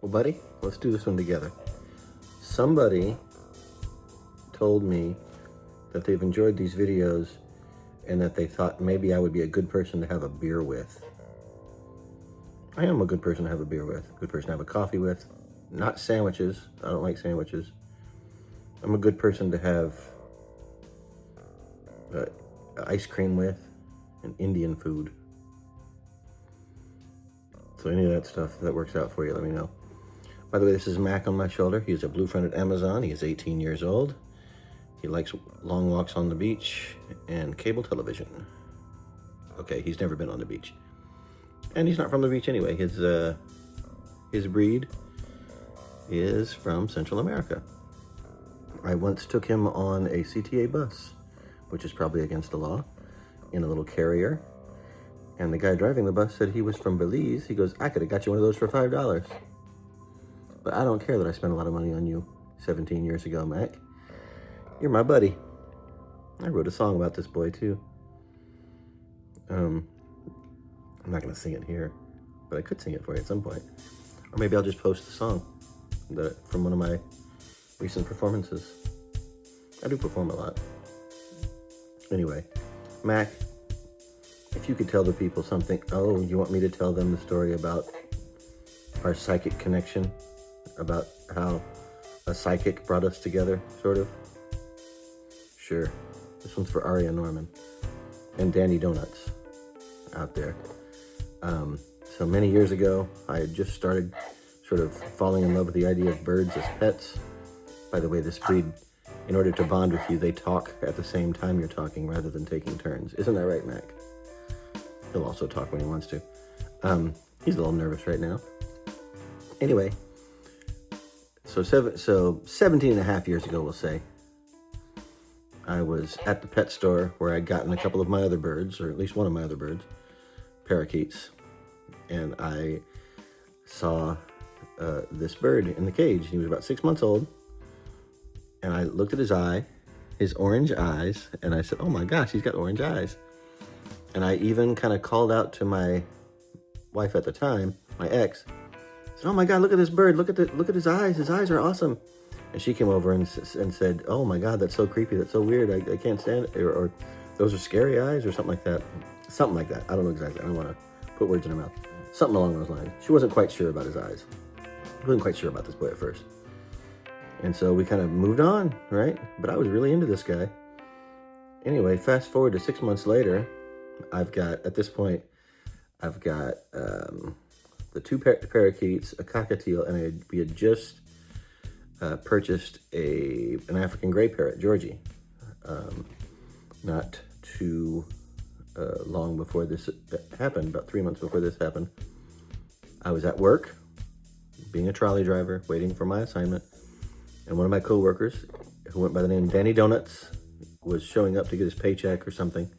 Well, buddy, let's do this one together. Somebody told me that they've enjoyed these videos and that they thought maybe I would be a good person to have a beer with. I am a good person to have a beer with, a good person to have a coffee with. Not sandwiches. I don't like sandwiches. I'm a good person to have ice cream with and Indian food. So any of that stuff that works out for you, let me know. By the way, this is Mac on my shoulder. He's a blue-fronted Amazon. He is 18 years old. He likes long walks on the beach and cable television. Okay, he's never been on the beach. And he's not from the beach anyway. His breed is from Central America. I once took him on a CTA bus, which is probably against the law, in a little carrier. And the guy driving the bus said he was from Belize. He goes, I could have got you one of those for $5. But I don't care that I spent a lot of money on you 17 years ago, Mac. You're my buddy. I wrote a song about this boy, too. I'm not going to sing it here, but I could sing it for you at some point. Or maybe I'll just post the song from one of my recent performances. I do perform a lot. Anyway, Mac, if you could tell the people something. Oh, you want me to tell them the story about our psychic connection? About how a psychic brought us together, sort of? Sure. This one's for Aria Norman and Danny Donuts out there. So many years ago, I had just started sort of falling in love with the idea of birds as pets. By the way, this breed, in order to bond with you, they talk at the same time you're talking rather than taking turns. Isn't that right, Mac? He'll also talk when he wants to. He's a little nervous right now. Anyway, so 17 and a half years ago, we'll say, I was at the pet store where I'd gotten a couple of my other birds, or at least one of my other birds, parakeets, and I saw this bird in the cage. He was about 6 months old, and I looked at his orange eyes, and I said, oh my gosh, he's got orange eyes. And I even kind of called out to my wife at the time, my ex, said, oh my God, look at this bird, look at his eyes. His eyes are awesome. And she came over and said, oh my God, that's so creepy, that's so weird, I can't stand it, or those are scary eyes, or something like that. Something like that. I don't know exactly. I don't want to put words in her mouth. Something along those lines. She wasn't quite sure about his eyes. She wasn't quite sure about this boy at first. And so we kind of moved on, right? But I was really into this guy. Anyway, fast forward to 6 months later, at this point, I've got the two parakeets, a cockatiel, and we had just purchased an African gray parrot, Georgie, not too long before this happened, about 3 months before this happened. I was at work, being a trolley driver, waiting for my assignment, and one of my coworkers, who went by the name Danny Donuts, was showing up to get his paycheck or something,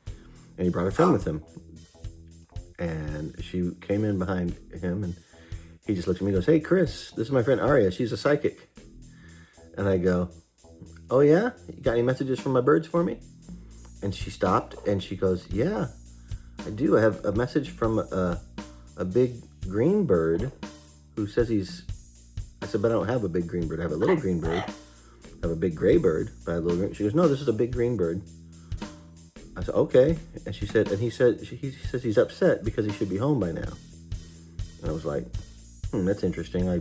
and he brought a friend with him. And she came in behind him, and he just looked at me and goes, hey, Chris, this is my friend Aria. She's a psychic. And I go, oh, yeah? You got any messages from my birds for me? And she stopped, and she goes, yeah, I do. I have a message from a big green bird who says I said, but I don't have a big green bird. I have a little green bird. I have a big gray bird, but I have a little green. She goes, no, this is a big green bird. I said, okay. And he says he's upset because he should be home by now. And I was like, that's interesting. I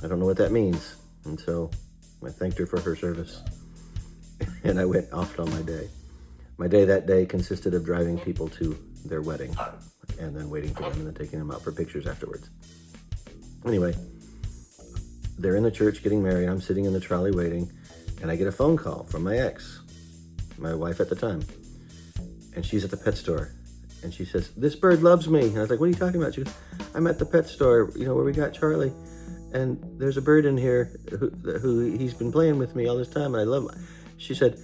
don't know what that means. And so I thanked her for her service. And I went off on my day. My day that day consisted of driving people to their wedding and then waiting for them and then taking them out for pictures afterwards. Anyway, they're in the church getting married. I'm sitting in the trolley waiting, and I get a phone call from my ex, my wife at the time, and she's at the pet store, and she says, this bird loves me. And I was like, what are you talking about? She goes, I'm at the pet store, where we got Charlie, and there's a bird in here who he's been playing with me all this time, and I love him. She said,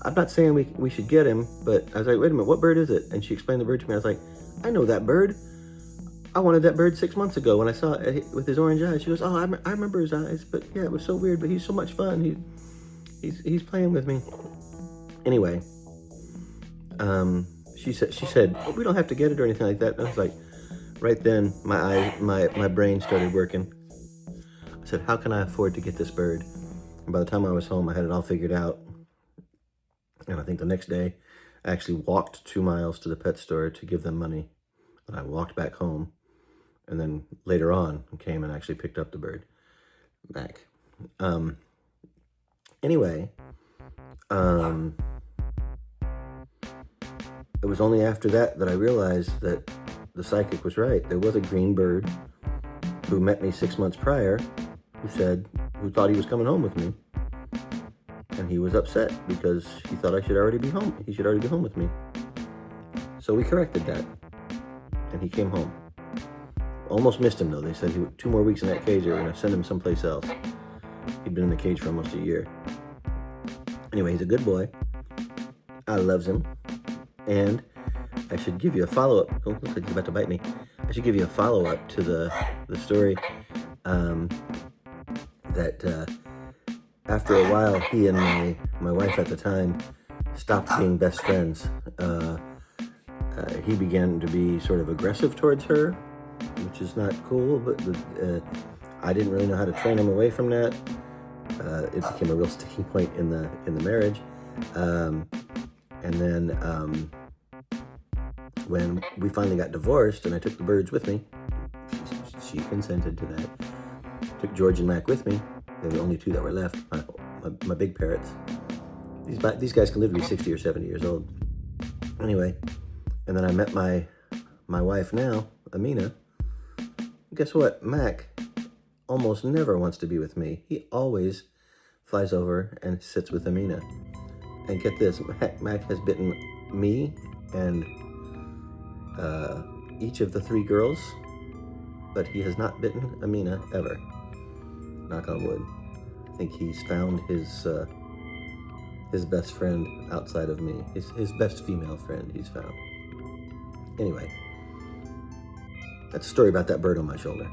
I'm not saying we should get him, but I was like, wait a minute, what bird is it? And she explained the bird to me. I was like, I know that bird. I wanted that bird 6 months ago when I saw it with his orange eyes. She goes, oh, I remember his eyes, but yeah, it was so weird, but he's so much fun. He's playing with me. Anyway, she said, oh, we don't have to get it or anything like that. And I was like, right then, my brain started working. said, how can I afford to get this bird? And by the time I was home, I had it all figured out. And I think the next day, I actually walked 2 miles to the pet store to give them money. And I walked back home. And then later on, came and actually picked up the bird back. Anyway, it was only after that I realized that the psychic was right. There was a green bird who met me 6 months prior who thought he was coming home with me. And he was upset because he thought I should already be home. He should already be home with me. So we corrected that. And he came home. Almost missed him though. They said 2 more weeks in that cage, they were going to send him someplace else. He'd been in the cage for almost a year. Anyway, he's a good boy. I loves him. And I should give you a follow-up. Oh, looks like he's about to bite me. I should give you a follow-up to the story that after a while, he and my wife at the time stopped being best friends. He began to be sort of aggressive towards her, which is not cool, but I didn't really know how to train him away from that. It became a real sticking point in the marriage. And then when we finally got divorced and I took the birds with me, she consented to that. Took George and Mac with me. They're the only 2 that were left, my big parrots. These guys can live to be 60 or 70 years old. Anyway, and then I met my wife now, Amina. Guess what? Mac almost never wants to be with me. He always flies over and sits with Amina. And get this, Mac has bitten me and each of the 3 girls, but he has not bitten Amina ever. Knock on wood. I think he's found his best friend outside of me. His best female friend he's found. Anyway, that's a story about that bird on my shoulder.